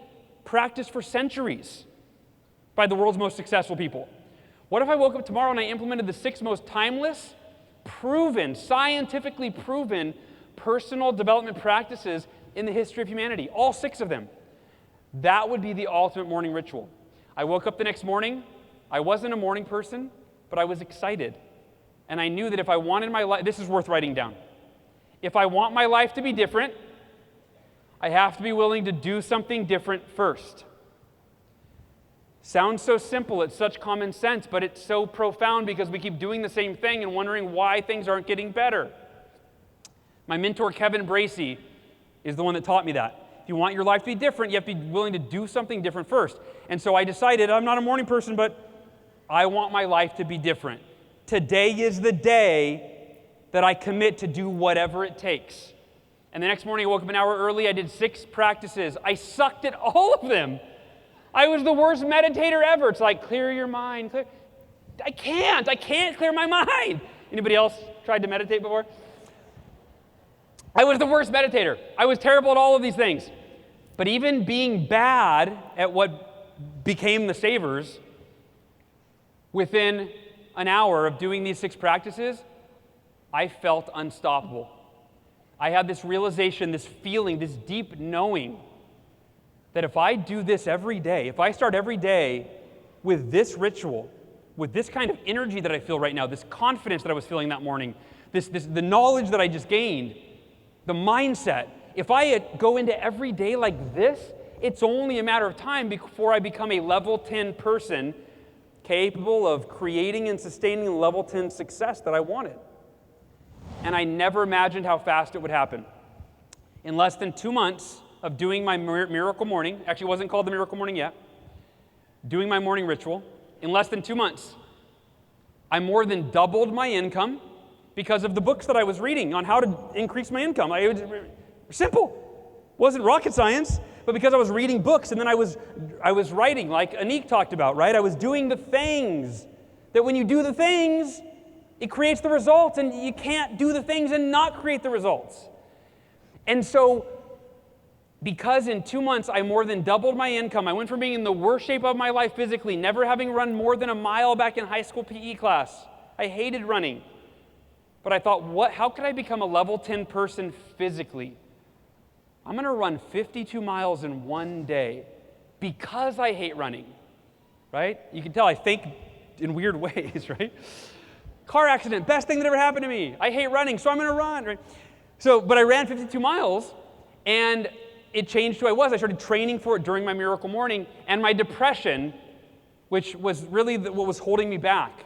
practice for centuries by the world's most successful people. What if I woke up tomorrow and I implemented the 6 most timeless, proven, scientifically proven personal development practices in the history of humanity? All 6 of them. That would be the ultimate morning ritual. I woke up the next morning. I wasn't a morning person, but I was excited. And I knew that if I wanted my life, this is worth writing down. If I want my life to be different, I have to be willing to do something different first. Sounds so simple, it's such common sense, but it's so profound because we keep doing the same thing and wondering why things aren't getting better. My mentor, Kevin Bracey, is the one that taught me that. If you want your life to be different, you have to be willing to do something different first. And so I decided, I'm not a morning person, but I want my life to be different. Today is the day that I commit to do whatever it takes. And the next morning I woke up an hour early, I did 6 practices. I sucked at all of them. I was the worst meditator ever. It's like, clear your mind. I can't clear my mind. Anybody else tried to meditate before? I was the worst meditator. I was terrible at all of these things. But even being bad at what became the savers, within an hour of doing these 6 practices, I felt unstoppable. I had this realization, this feeling, this deep knowing that if I do this every day, if I start every day with this ritual, with this kind of energy that I feel right now, this confidence that I was feeling that morning, the knowledge that I just gained, the mindset, if I go into every day like this, it's only a matter of time before I become a level 10 person capable of creating and sustaining the level 10 success that I wanted. And I never imagined how fast it would happen. In less than 2 months of doing my miracle morning, actually it wasn't called the miracle morning yet, doing my morning ritual, in less than 2 months, I more than doubled my income because of the books that I was reading on how to increase my income. It was simple. It wasn't rocket science, but because I was reading books and then I was writing, like Anik talked about, right? I was doing the things that when you do the things, it creates the results, and you can't do the things and not create the results. And so, because in 2 months I more than doubled my income, I went from being in the worst shape of my life physically, never having run more than a mile back in high school PE class. I hated running. But I thought, how could I become a level 10 person physically? I'm going to run 52 miles in one day because I hate running, right? You can tell I think in weird ways, right? Car accident, best thing that ever happened to me. I hate running, so I'm going to run, right? But I ran 52 miles, and it changed who I was. I started training for it during my miracle morning, and my depression, which was really what was holding me back,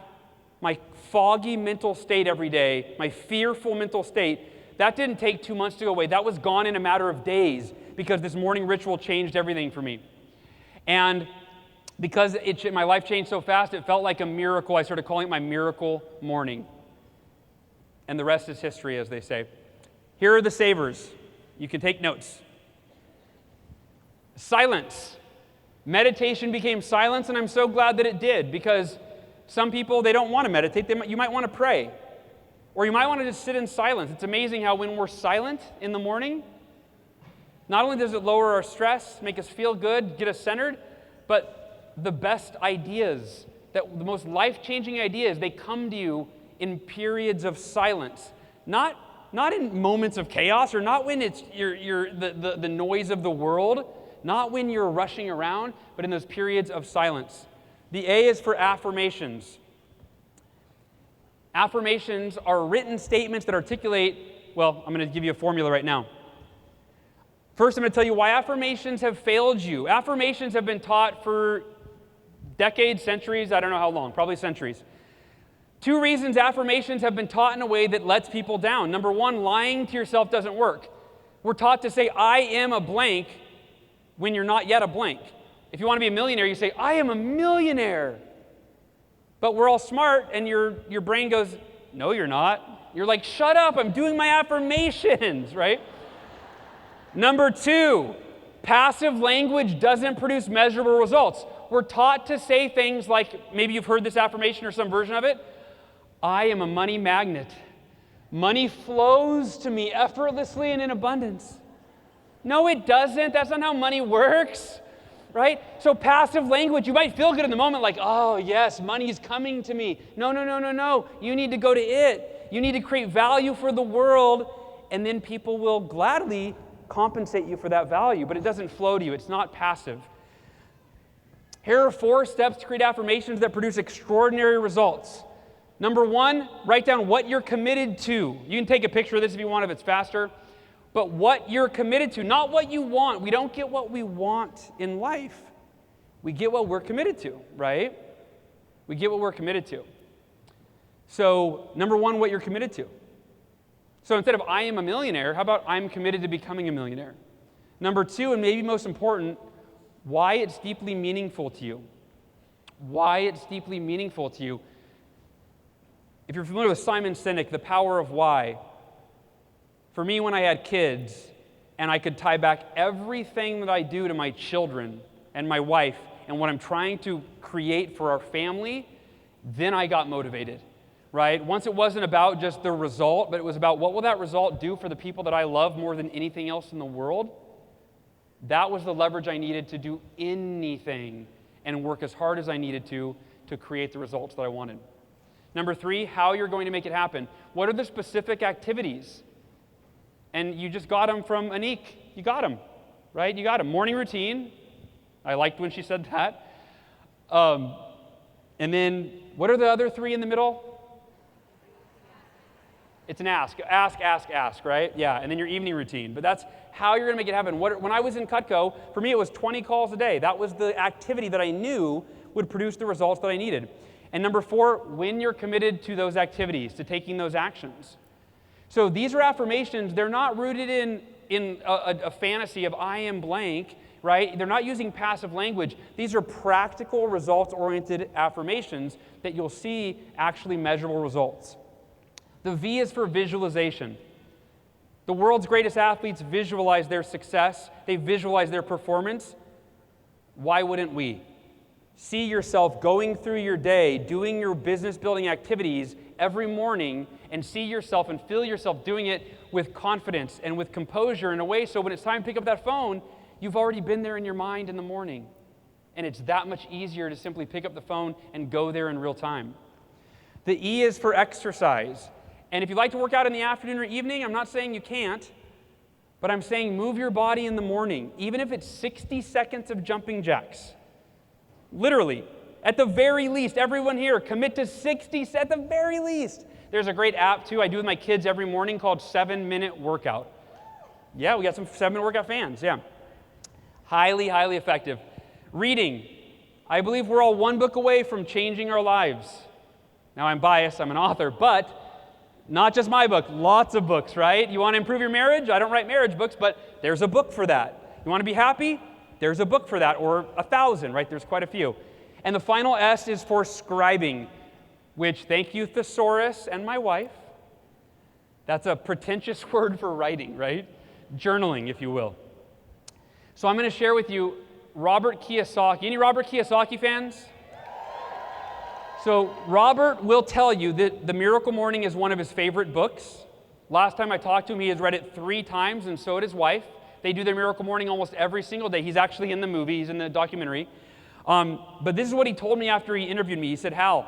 my foggy mental state every day, my fearful mental state, that didn't take 2 months to go away. That was gone in a matter of days because this morning ritual changed everything for me. And because my life changed so fast, it felt like a miracle. I started calling it my miracle morning. And the rest is history, as they say. Here are the savers. You can take notes. Silence. Meditation became silence, and I'm so glad that it did, because some people, they don't want to meditate. You might want to pray, or you might want to just sit in silence. It's amazing how when we're silent in the morning, not only does it lower our stress, make us feel good, get us centered, but the best ideas, the most life-changing ideas, they come to you in periods of silence. Not in moments of chaos, or not when it's the noise of the world, not when you're rushing around, but in those periods of silence. The A is for affirmations. Affirmations are written statements that articulate, well, I'm going to give you a formula right now. First, I'm going to tell you why affirmations have failed you. Affirmations have been taught for decades, centuries, I don't know how long, probably centuries. 2 reasons affirmations have been taught in a way that lets people down. Number 1, lying to yourself doesn't work. We're taught to say, I am a blank, when you're not yet a blank. If you want to be a millionaire, you say, I am a millionaire. But we're all smart, and your brain goes, no, you're not. You're like, shut up, I'm doing my affirmations, right? Number 2, passive language doesn't produce measurable results. We're taught to say things like, maybe you've heard this affirmation or some version of it, I am a money magnet. Money flows to me effortlessly and in abundance. No, it doesn't. That's not how money works, right? So passive language, you might feel good in the moment, like, oh, yes, money's coming to me. No. You need to go to it. You need to create value for the world, and then people will gladly compensate you for that value, but it doesn't flow to you. It's not passive. Here are 4 steps to create affirmations that produce extraordinary results. Number 1, write down what you're committed to. You can take a picture of this if you want, if it's faster. But what you're committed to, not what you want. We don't get what we want in life. We get what we're committed to, right? We get what we're committed to. So, number 1, what you're committed to. So instead of I am a millionaire, how about I'm committed to becoming a millionaire? Number 2, and maybe most important, why it's deeply meaningful to you. Why it's deeply meaningful to you. If you're familiar with Simon Sinek, The Power of Why, for me, when I had kids, and I could tie back everything that I do to my children and my wife and what I'm trying to create for our family, then I got motivated, right? Once it wasn't about just the result, but it was about what will that result do for the people that I love more than anything else in the world? That was the leverage I needed to do anything and work as hard as I needed to create the results that I wanted. Number 3, how you're going to make it happen. What are the specific activities? And you just got them from Anik. You got them, right? You got them. Morning routine. I liked when she said that. And then, what are the other 3 in the middle? It's an ask, right? Yeah, and then your evening routine. But that's how you're going to make it happen. When I was in Cutco, for me it was 20 calls a day. That was the activity that I knew would produce the results that I needed. And number 4, when you're committed to those activities, to taking those actions. So these are affirmations. They're not rooted in a fantasy of I am blank, right? They're not using passive language. These are practical, results-oriented affirmations that you'll see actually measurable results. The V is for visualization. The world's greatest athletes visualize their success. They visualize their performance. Why wouldn't we? See yourself going through your day, doing your business-building activities every morning, and see yourself and feel yourself doing it with confidence and with composure in a way so when it's time to pick up that phone, you've already been there in your mind in the morning. And it's that much easier to simply pick up the phone and go there in real time. The E is for exercise. And if you like to work out in the afternoon or evening, I'm not saying you can't, but I'm saying move your body in the morning, even if it's 60 seconds of jumping jacks. Literally, at the very least, everyone here, commit to 60 at the very least. There's a great app, too, I do with my kids every morning called 7-Minute Workout. Yeah, we got some 7-Minute Workout fans, yeah. Highly, highly effective. Reading. I believe we're all one book away from changing our lives. Now, I'm biased, I'm an author, but not just my book, lots of books, right? You want to improve your marriage? I don't write marriage books, but there's a book for that. You want to be happy? There's a book for that, or 1,000, right? There's quite a few. And the final S is for scribing, which, thank you, thesaurus and my wife. That's a pretentious word for writing, right? Journaling, if you will. So I'm going to share with you Robert Kiyosaki. Any Robert Kiyosaki fans? So Robert will tell you that The Miracle Morning is one of his favorite books. Last time I talked to him, he has read it 3 times, and so did his wife. They do their Miracle Morning almost every single day. He's actually in the movie. He's in the documentary. But this is what he told me after he interviewed me. He said, Hal,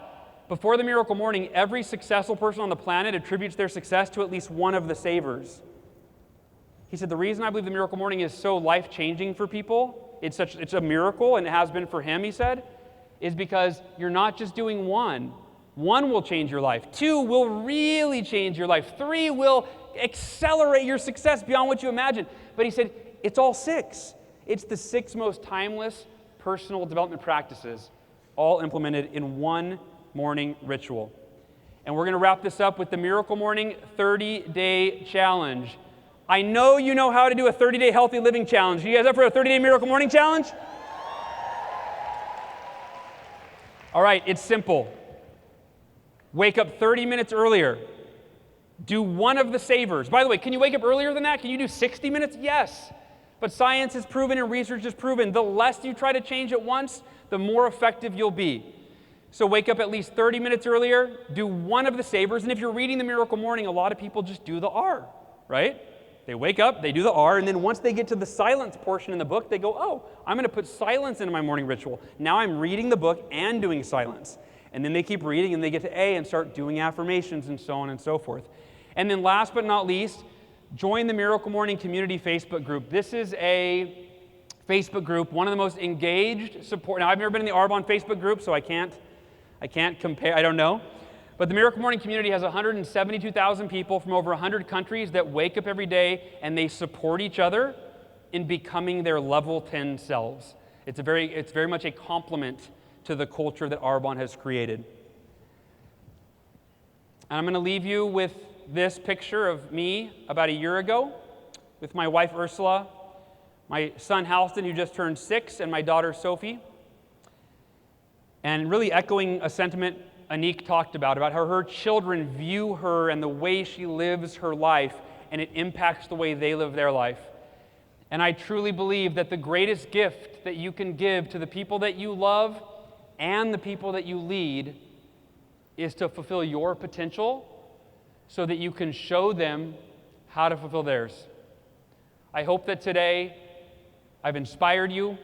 before the Miracle Morning, every successful person on the planet attributes their success to at least one of the savers. He said, the reason I believe the Miracle Morning is so life-changing for people, it's a miracle, and it has been for him, he said, is because you're not just doing one. 1 will change your life. 2 will really change your life. 3 will accelerate your success beyond what you imagine. But he said, it's all 6. It's the 6 most timeless personal development practices, all implemented in one morning ritual. And we're going to wrap this up with the Miracle Morning 30-day challenge. I know you know how to do a 30-day healthy living challenge. You guys up for a 30-day Miracle Morning challenge? All right, it's simple. Wake up 30 minutes earlier. Do one of the savers. By the way, can you wake up earlier than that? Can you do 60 minutes? Yes. But science has proven and research has proven the less you try to change at once, the more effective you'll be. So wake up at least 30 minutes earlier, do one of the savers, and if you're reading the Miracle Morning, a lot of people just do the R, right? They wake up, they do the R, and then once they get to the silence portion in the book, they go, oh, I'm going to put silence into my morning ritual. Now I'm reading the book and doing silence. And then they keep reading, and they get to A and start doing affirmations and so on and so forth. And then last but not least, join the Miracle Morning Community Facebook group. This is a Facebook group, one of the most engaged support. Now, I've never been in the Arbonne Facebook group, so I can't compare. I don't know. But the Miracle Morning community has 172,000 people from over 100 countries that wake up every day and they support each other in becoming their level 10 selves. It's very much a complement to the culture that Arbonne has created. And I'm going to leave you with this picture of me about a year ago with my wife Ursula, my son Halston, who just turned 6, and my daughter Sophie. And really echoing a sentiment Anik talked about how her children view her and the way she lives her life, and it impacts the way they live their life. And I truly believe that the greatest gift that you can give to the people that you love and the people that you lead is to fulfill your potential so that you can show them how to fulfill theirs. I hope that today I've inspired you.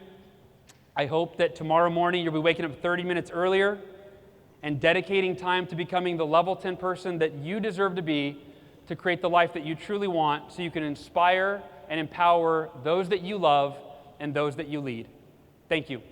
I hope that tomorrow morning you'll be waking up 30 minutes earlier and dedicating time to becoming the level 10 person that you deserve to be to create the life that you truly want so you can inspire and empower those that you love and those that you lead. Thank you.